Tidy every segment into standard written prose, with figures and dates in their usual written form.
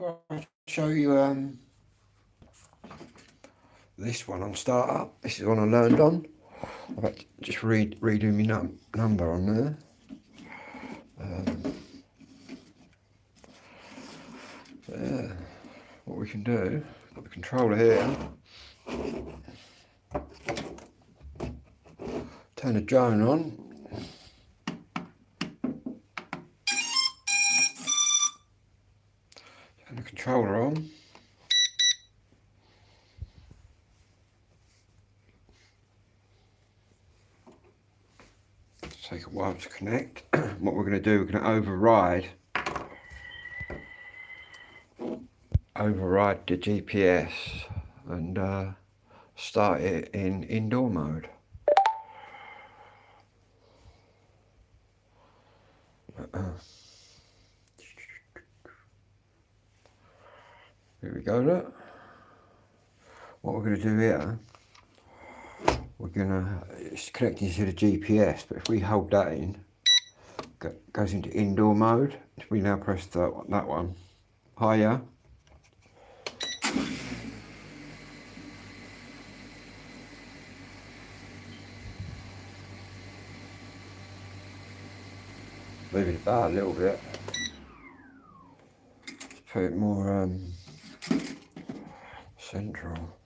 Before I show you this one on startup, this is one I learned on. I've had to just redo my number on there. Yeah, what we can do, got the controller here, turn the drone on. Turn the controller on. Take a while to connect. What we're going to do, we're going to override the GPS and start it in indoor mode. Here we go, look. What we're going to do here, it's connecting to the GPS, but if we hold that in, goes into indoor mode. If we now press that one, higher. Move it about a little bit. Let's put it more central.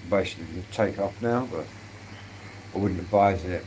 Basically take off now, but I wouldn't advise it.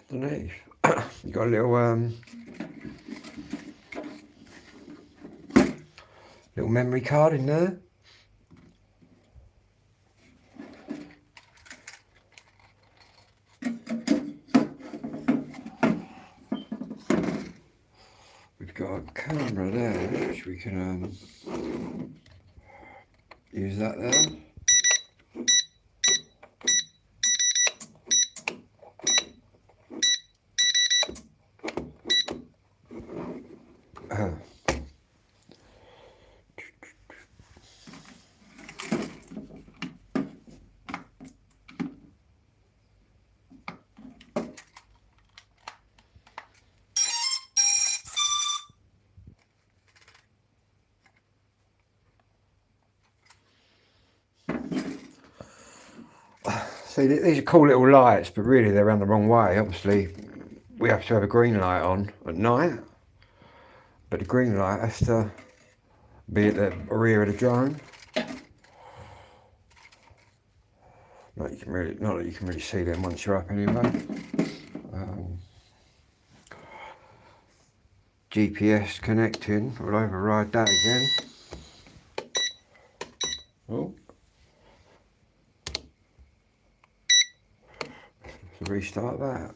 Underneath, you got a little memory card in there. We've got a camera there, which we can use that there. See, these are cool little lights, but really they're around the wrong way. Obviously, we have to have a green light on at night, but the green light has to be at the rear of the drone. Not that you can really see them once you're up anyway. GPS connecting. We'll override that again. Oh. So restart that.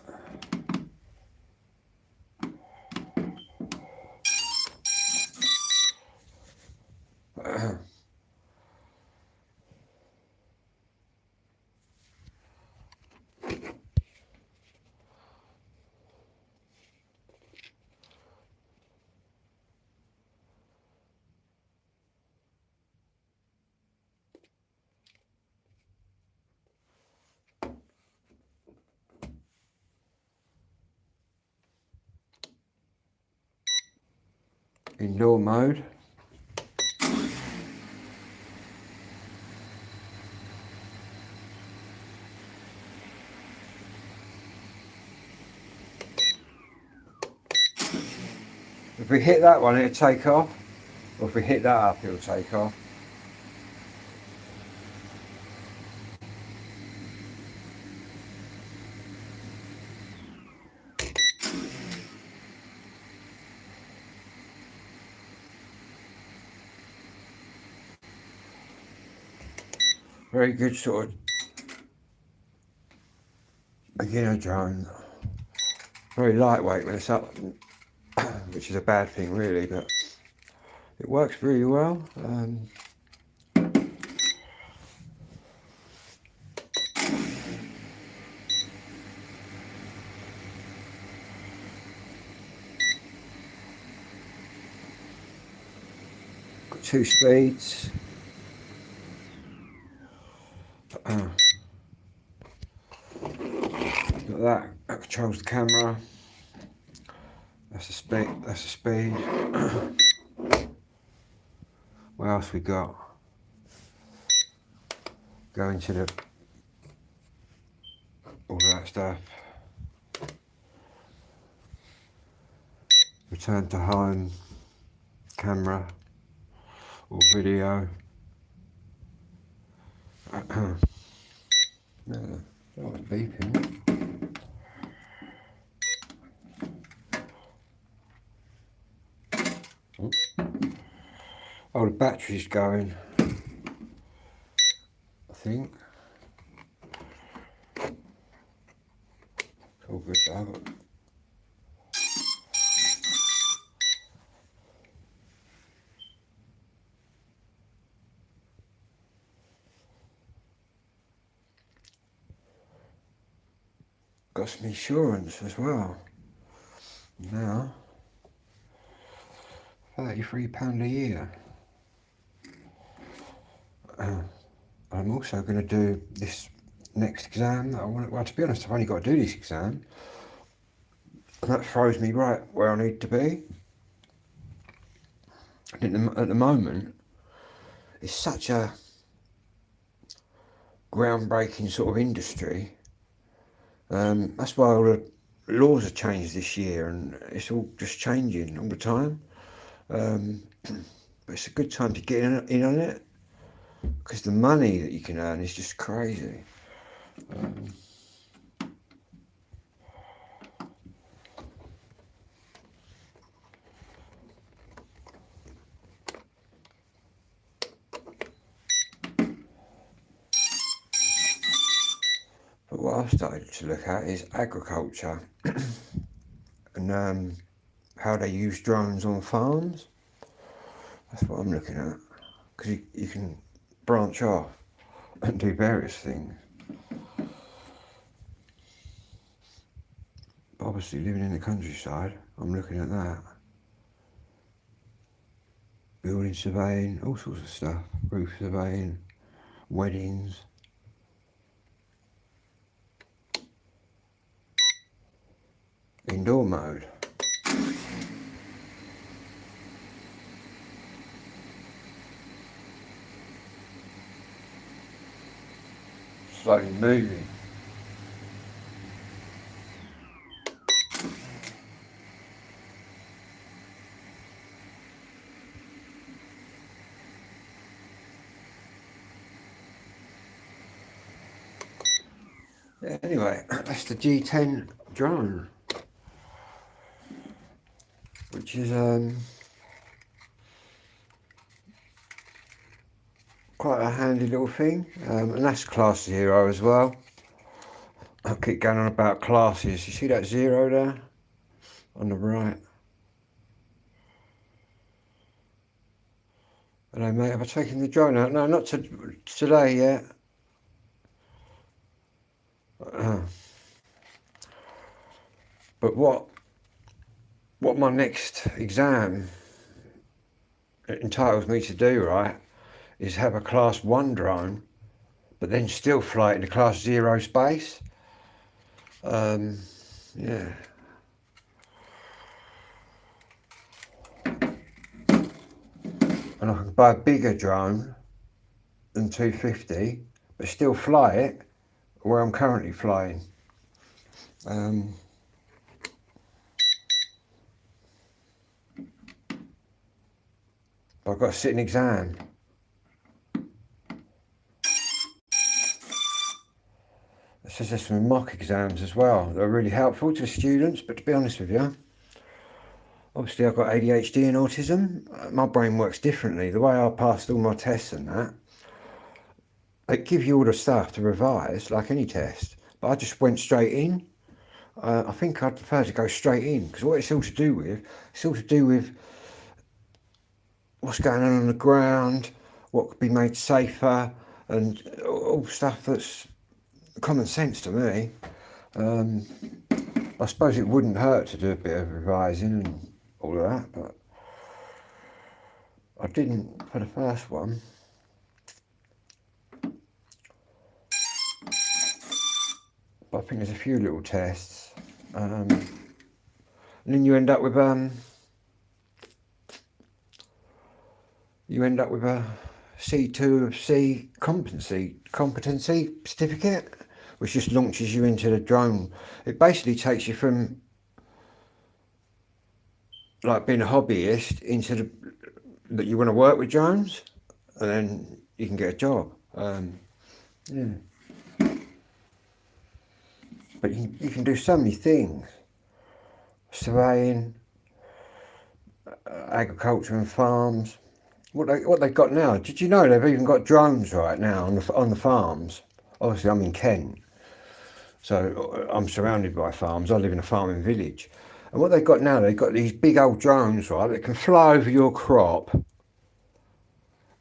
Indoor mode. If we hit that one, it'll take off. Or if we hit that up, it'll take off. Very good sort of beginner drone. Very lightweight when it's up, which is a bad thing really, but it works really well. Got 2 speeds. That controls the camera. That's the speed. That's the speed. What else we got? Go into the all that stuff. Return to home. Camera or video. No, that was beeping. Oh, the battery's going, I think. It's all good though. Got some insurance as well. Now, £33 a year. I'm also going to do this next exam that I want. Well, to be honest, I've only got to do this exam, and that throws me right where I need to be. At the moment, it's such a groundbreaking sort of industry. That's why all the laws have changed this year, and it's all just changing all the time. But it's a good time to get in on it, because the money that you can earn is just crazy. But what I've started to look at is agriculture and how they use drones on farms. That's what I'm looking at, because you can branch off and do various things. But obviously, living in the countryside, I'm looking at that. Building surveying, all sorts of stuff. Roof surveying, weddings. Indoor mode. Slowly moving. Yeah, anyway, that's the G10 drone, which is quite a handy little thing, and that's class 0 as well. I'll keep going on about classes. You see that 0 there on the right? Hello mate, have I taken the drone out? No, not today yet. But what my next exam entitles me to do, right, is have a class 1 drone, but then still fly it in the class 0 space. Yeah. And I can buy a bigger drone than 250, but still fly it where I'm currently flying. I've got to sit an exam. It says there's some mock exams as well that are really helpful to students, but to be honest with you, obviously I've got ADHD and autism. My brain works differently. The way I passed all my tests and that, they give you all the stuff to revise, like any test. But I just went straight in. I think I'd prefer to go straight in, because what it's all to do with, what's going on the ground, what could be made safer, and all stuff that's common sense to me. I suppose it wouldn't hurt to do a bit of revising and all of that, but I didn't for the first one. But I think there's a few little tests. And then you end up with a C2 of C competency certificate, which just launches you into the drone. It basically takes you from like being a hobbyist into that you want to work with drones, and then you can get a job. Yeah. But you can do so many things. Surveying, agriculture and farms. What they've got now, did you know they've even got drones right now on the farms? Obviously I'm in Kent, so I'm surrounded by farms. I live in a farming village. And what they've got now, they've got these big old drones, right, that can fly over your crop.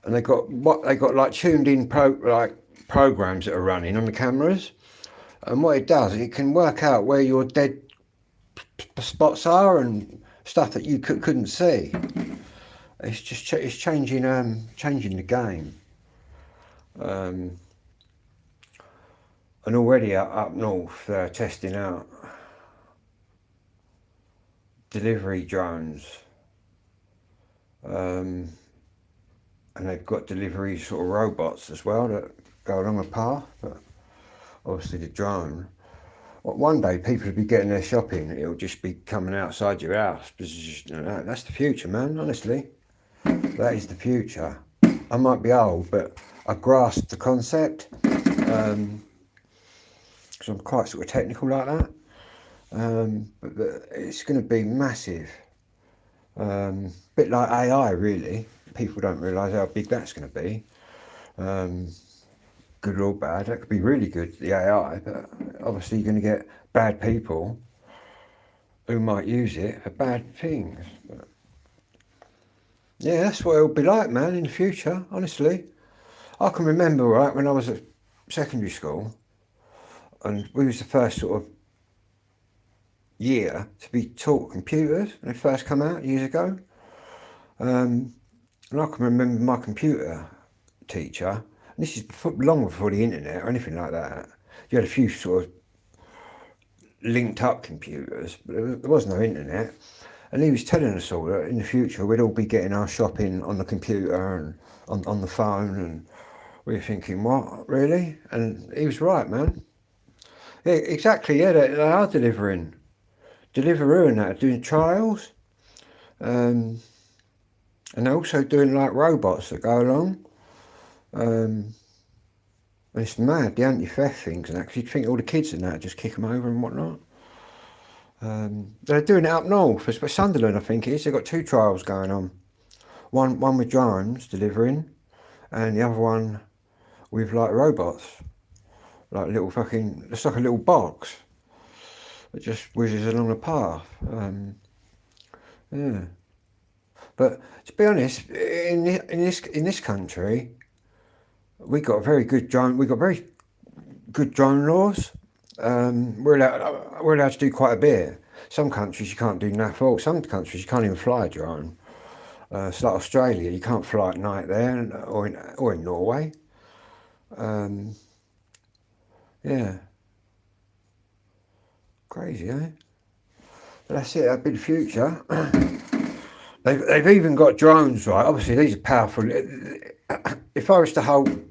And they've got like tuned in programs that are running on the cameras. And what it does, it can work out where your dead spots are and stuff that you couldn't see. It's just changing the game. And already up north they're testing out delivery drones. And they've got delivery sort of robots as well that go along a path, but obviously the drone. One day people will be getting their shopping, it'll just be coming outside your house. That's the future, man, honestly. That is the future. I might be old, but I grasp the concept, because I'm quite sort of technical like that. But it's going to be massive. Bit like AI, really. People don't realise how big that's going to be. Good or bad, that could be really good, the AI, but obviously you're going to get bad people who might use it for bad things. But yeah, that's what it'll be like, man, in the future, honestly. I can remember, right, when I was at secondary school, and we was the first sort of year to be taught computers when they first come out years ago. And I can remember my computer teacher, and this is long before the internet or anything like that. You had a few sort of linked up computers, but there was no internet. And he was telling us all that in the future we'd all be getting our shopping on the computer and on the phone, and we were thinking, what, really? And he was right, man. Yeah, exactly, yeah, they are delivering. Deliveroo and that, doing trials. And they're also doing like robots that go along. And it's mad, the anti-theft things and that, 'cause you'd think all the kids and that just kick them over and whatnot. They're doing it up north, for Sunderland I think it is. They've got 2 trials going on. One with drones delivering, and the other one with like robots. Like little fucking, it's like a little box. It just whizzes along the path. Yeah. But to be honest, in this country, we got very good drone laws. We're allowed to do quite a bit. Some countries you can't do nothing. Some countries you can't even fly a drone. It's like Australia, you can't fly at night there, or in Norway. Yeah. Crazy, eh? But that's it, that'd be the future. They've even got drones, right? Obviously, these are powerful. If I was to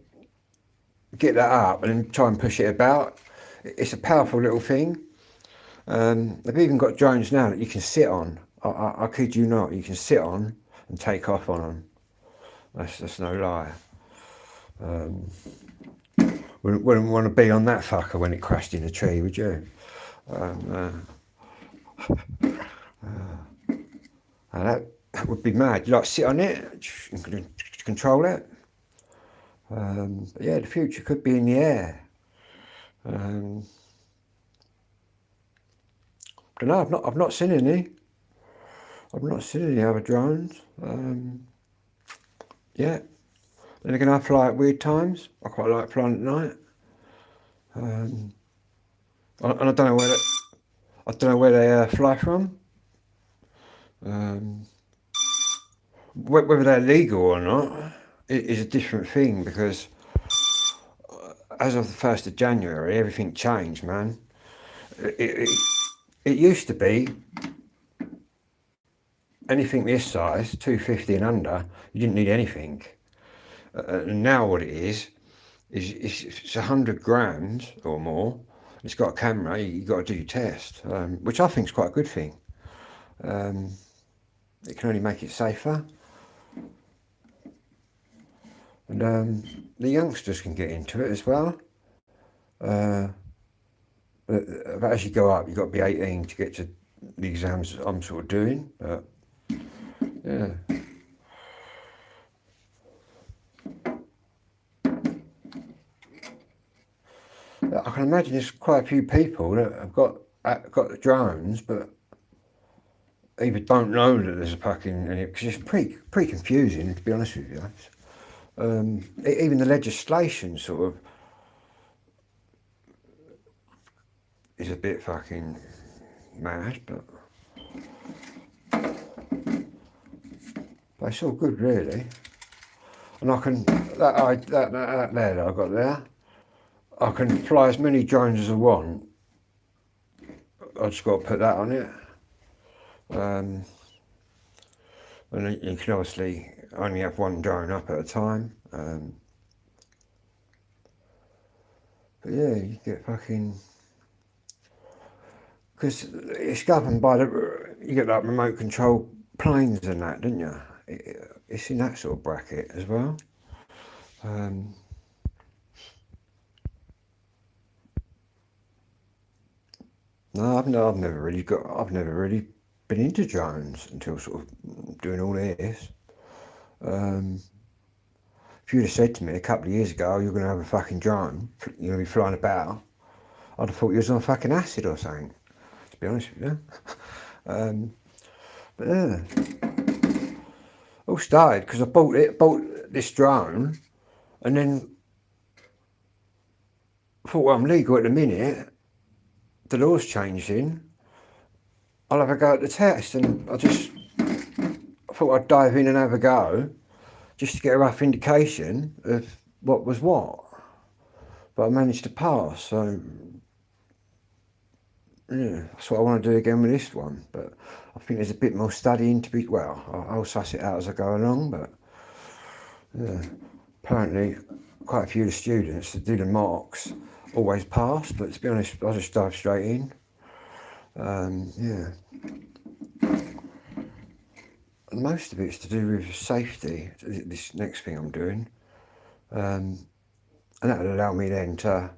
get that up and then try and push it about, it's a powerful little thing. They've even got drones now that you can sit on. I kid you not, you can sit on and take off on them. That's no lie. Wouldn't want to be on that fucker when it crashed in a tree, would you? That would be mad. You like sit on it, control it. But yeah, the future could be in the air. Don't know. I've not seen any. I've not seen any other drones. Yeah. Then again, I fly at weird times. I quite like flying at night. And I don't know where they fly from. Whether they're legal or not is a different thing, because as of the 1st of January, everything changed, man. It used to be anything this size, 250 and under, you didn't need anything. And now what it is it's 100 grams or more. It's got a camera. You've got to do your test, which I think is quite a good thing. It can only make it safer. And the youngsters can get into it as well. But as you go up, you've got to be 18 to get to the exams I'm sort of doing. But yeah. I can imagine there's quite a few people that have got the drones, but either don't know that there's a fucking, because it's pretty confusing, to be honest with you. Even the legislation sort of is a bit fucking mad, but it's all good, really. And I can that there that I got there, I can fly as many drones as I want. I just got to put that on it. And you can obviously only have one drone up at a time. But yeah, you get fucking, because it's governed by you get like remote control planes and that, don't you? It's in that sort of bracket as well. No, I've never really been into drones until sort of doing all this. If you'd have said to me a couple of years ago, you're going to have a fucking drone, you're going to be flying about, I'd have thought you was on fucking acid or something, to be honest with you. But yeah, all started because I bought this drone, and then thought, well, I'm legal at the minute, the law's changing, I'll have a go at the test, and I thought I'd dive in and have a go, just to get a rough indication of what was what. But I managed to pass, so yeah, that's what I want to do again with this one. But I think there's a bit more studying to be, well, I'll suss it out as I go along, but yeah, apparently quite a few of the students that do the mocks always pass, but to be honest, I just dive straight in. Yeah. Most of it's to do with safety, this next thing I'm doing. And that'll allow me then to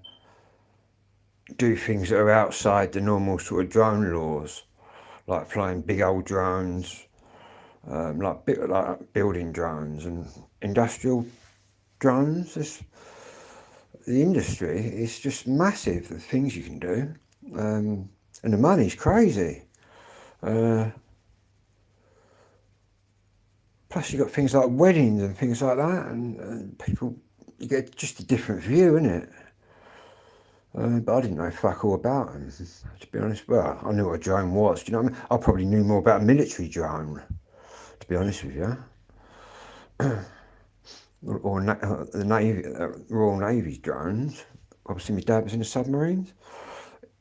do things that are outside the normal sort of drone laws, like flying big old drones, like building drones and industrial drones. The industry is just massive, the things you can do, and the money's crazy. Plus you've got things like weddings and things like that, and people, you get just a different view, innit? But I didn't know fuck all about them, to be honest. Well, I knew what a drone was, do you know what I mean? I probably knew more about a military drone, to be honest with you. Or the Navy, Royal Navy's drones. Obviously my dad was in the submarines.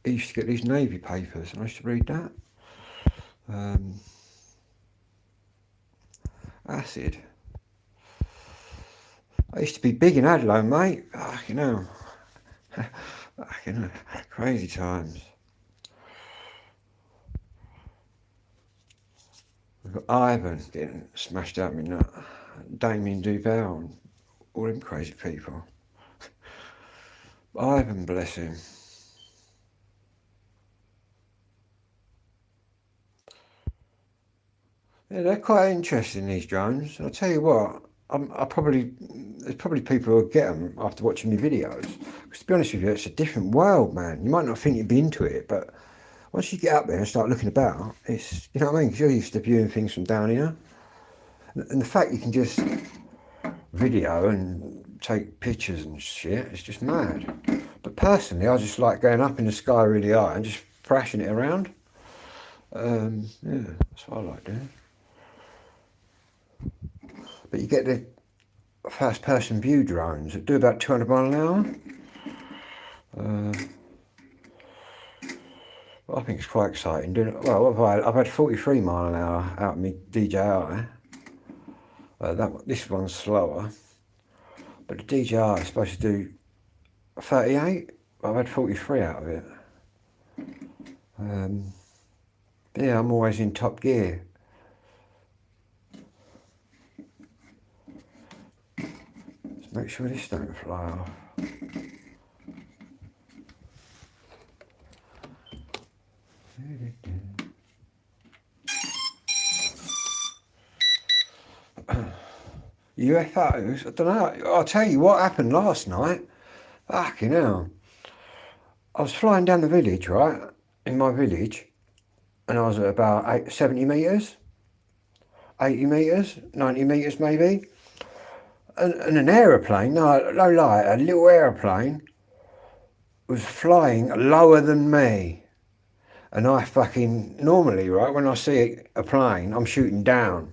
He used to get these Navy papers, and I used to read that. Acid. I used to be big in Adelaide, mate. Fucking hell. Fucking hell. Crazy times. We've got Ivan getting smashed out with nut. Damien Duval and all them crazy people. Ivan, bless him. Yeah, they're quite interesting, these drones. I'll tell you what, there's probably people who'll get them after watching my videos. Because to be honest with you, it's a different world, man. You might not think you'd be into it, but once you get up there and start looking about, it's, you know what I mean? Because you're used to viewing things from down here. And the fact you can just video and take pictures and shit, it's just mad. But personally, I just like going up in the sky really high and just thrashing it around. Yeah, that's what I like doing. But you get the first person view drones that do about 200 mile an hour. I think it's quite exciting doing it. Well, I've had 43 mile an hour out of my DJI. This one's slower, but the DJI is supposed to do 38. I've had 43 out of it. Yeah, I'm always in top gear. Let's make sure this don't fly off. UFOs? I don't know. I'll tell you what happened last night. Fucking hell. I was flying down the village, right? In my village. And I was at about 70 metres. 80 metres. 90 metres maybe. And an aeroplane, no lie, a little aeroplane was flying lower than me. And I fucking, normally, right, when I see a plane, I'm shooting down.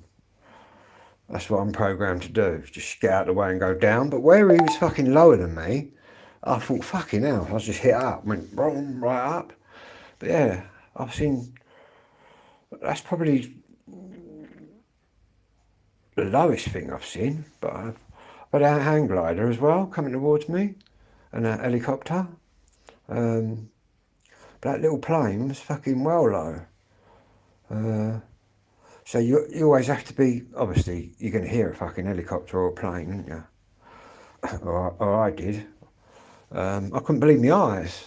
That's what I'm programmed to do, just get out of the way and go down. But where he was fucking lower than me, I thought, fucking hell, I was just hit up, went boom, right up. But yeah, I've seen, that's probably the lowest thing I've seen. But I've had a hang glider as well, coming towards me, and a helicopter. But that little plane was fucking well low. So you always have to be, obviously, you're going to hear a fucking helicopter or a plane, aren't you? or I did. I couldn't believe my eyes.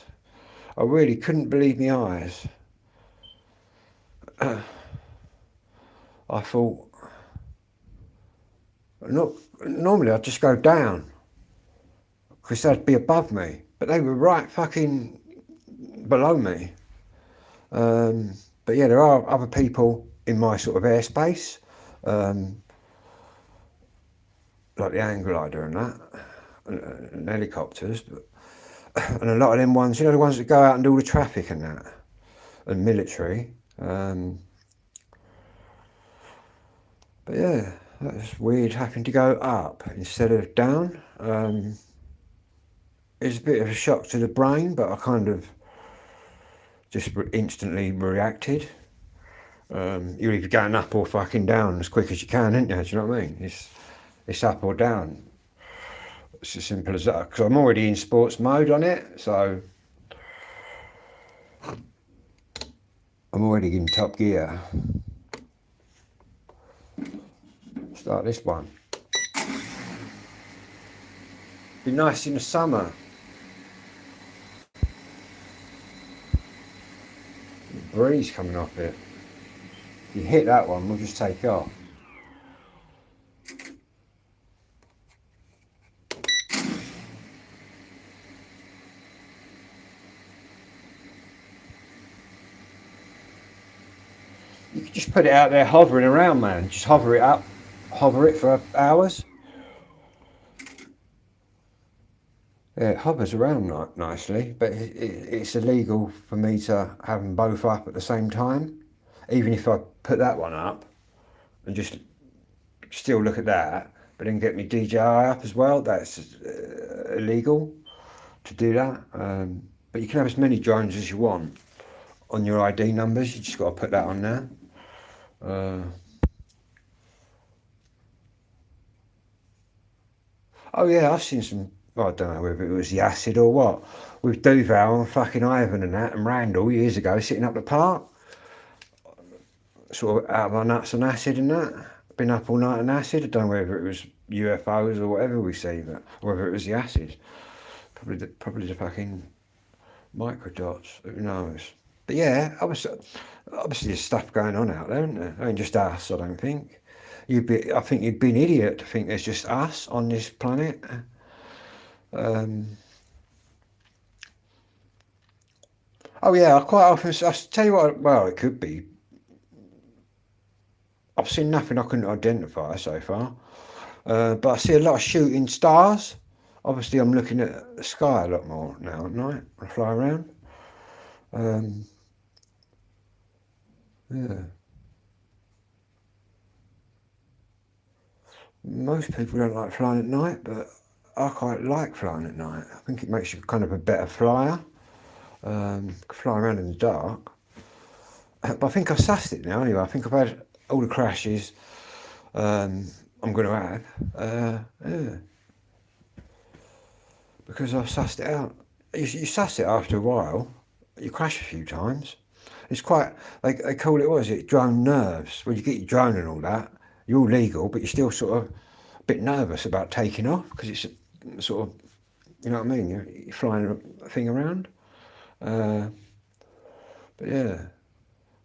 I really couldn't believe my eyes. I thought, normally I'd just go down, because they'd be above me, but they were right fucking below me. But yeah, there are other people in my sort of airspace, like the hang glider and that, and helicopters, but, and a lot of them ones, you know, the ones that go out and do all the traffic and that, and military. But yeah, that's weird having to go up instead of down. It's a bit of a shock to the brain, but I kind of just instantly reacted. You're either going up or fucking down as quick as you can, isn't you? Do you know what I mean? It's up or down. It's as simple as that. Because I'm already in sports mode on it, so I'm already in top gear. Start this one. Be nice in the summer. The breeze coming off it. If you hit that one, we'll just take off. You could just put it out there hovering around, man. Just hover it up, hover it for hours. Yeah, it hovers around nicely, but it's illegal for me to have them both up at the same time. Even if I put that one up and just still look at that, but then get me DJI up as well, that's illegal to do that. But you can have as many drones as you want on your ID numbers. You just got to put that on there. Oh yeah, I've seen some, I don't know whether it was the acid or what, with Duval and fucking Ivan and that, and Randall years ago, sitting up the park, sort of out of our nuts and acid and that. Been up all night on acid. I don't know whether it was UFOs or whatever we see, but whether it was the acid. Probably the fucking microdots, who knows. But yeah, obviously there's stuff going on out there, isn't there? I mean, just us, I don't think. I think you'd be an idiot to think there's just us on this planet. Oh yeah, I quite often, I tell you what, well, it could be. I've seen nothing I couldn't identify so far. But I see a lot of shooting stars. Obviously, I'm looking at the sky a lot more now at night when I fly around. Um, yeah. Most people don't like flying at night, but I quite like flying at night. I think it makes you kind of a better flyer. Fly around in the dark. But I think I've sussed it now anyway. I think I've had all the crashes I'm going to have. Yeah. Because I've sussed it out. You suss it after a while. You crash a few times. It's quite, they call it, what is it, drone nerves. When you get your drone and all that, you're all legal, but you're still sort of a bit nervous about taking off because it's sort of, you know what I mean? You're flying a thing around. But yeah, a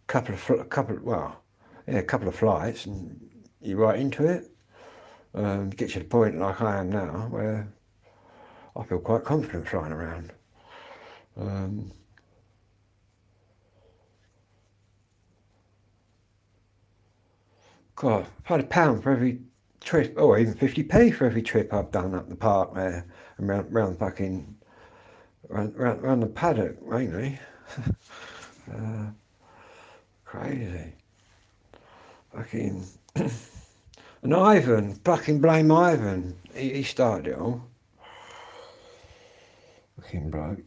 couple of flights and you're right into it. Gets you to the point like I am now where I feel quite confident flying around. God, I've had £1 for every trip, or even 50p for every trip I've done up the park there and round fucking round the paddock mainly. Crazy. Fucking and Ivan, fucking blame Ivan. He started it all. Fucking bloke.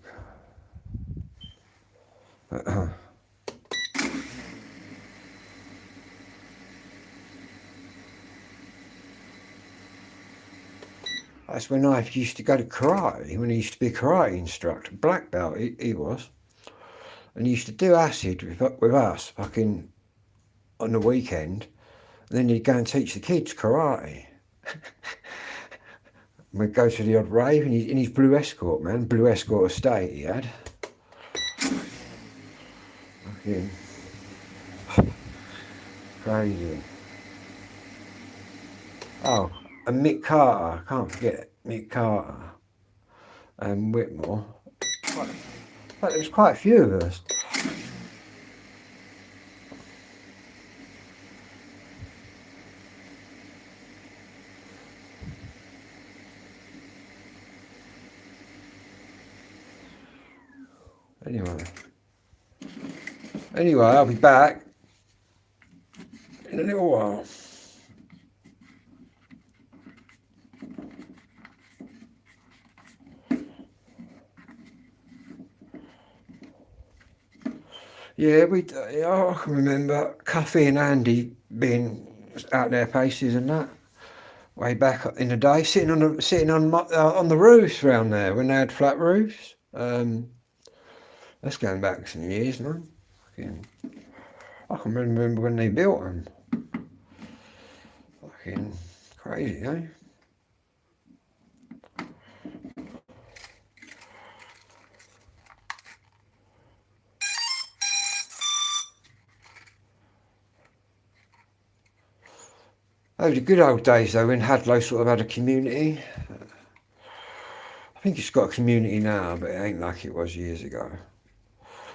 That's when I used to go to karate, when he used to be a karate instructor, black belt he was. And he used to do acid with us fucking on the weekend. And then he'd go and teach the kids karate. We'd go to the odd rave in his Blue Escort, man. Blue Escort estate he had. Fucking crazy. Oh, and Mick Carter. Can't forget Mick Carter. And Whitmore. But there was quite a few of us. Anyway, I'll be back in a little while. Yeah, I can remember Cuffy and Andy being out their paces and that way back in the day, sitting on the roofs around there when they had flat roofs. That's going back some years, man. I can remember when they built them. Fucking crazy, eh? Those were the good old days though when Hadlow sort of had a community. I think it's got a community now, but it ain't like it was years ago.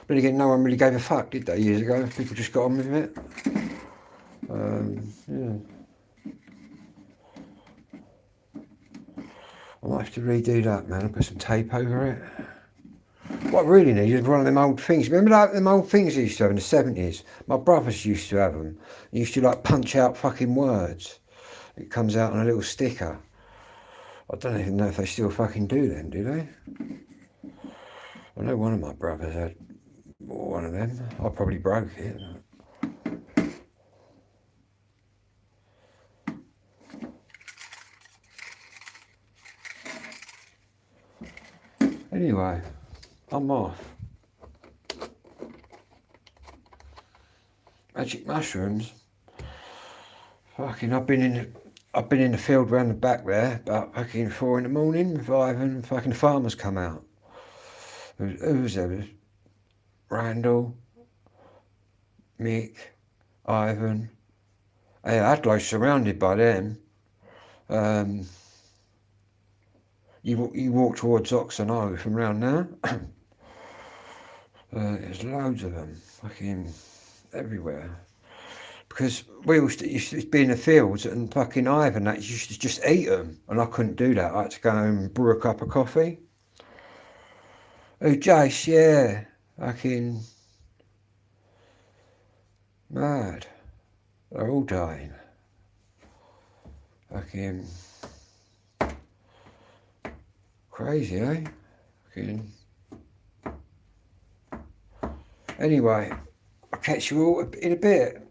But again, no one really gave a fuck, did they, years ago? People just got on with it. Yeah. I might have to redo that, man. I'll put some tape over it. What I really need is one of them old things. Remember like them old things they used to have in the 70s? My brothers used to have them. They used to like punch out fucking words. It comes out on a little sticker. I don't even know if they still fucking do them, do they? I know one of my brothers had one of them. I probably broke it. Anyway, I'm off. Magic mushrooms. Fucking, I've been in the field round the back there about fucking 4 in the morning with Ivan. Fucking farmers come out. Who was there? Randall, Mick, Ivan, Adlo's surrounded by them. You walk towards Oxon from round there. There's loads of them, fucking everywhere. Because we used to be in the fields and fucking Ivan that used to just eat them, and I couldn't do that. I had to go and brew a cup of coffee. Oh, Jace, yeah, fucking mad. They're all dying. Fucking crazy, eh? Fucking. Anyway, I'll catch you all in a bit.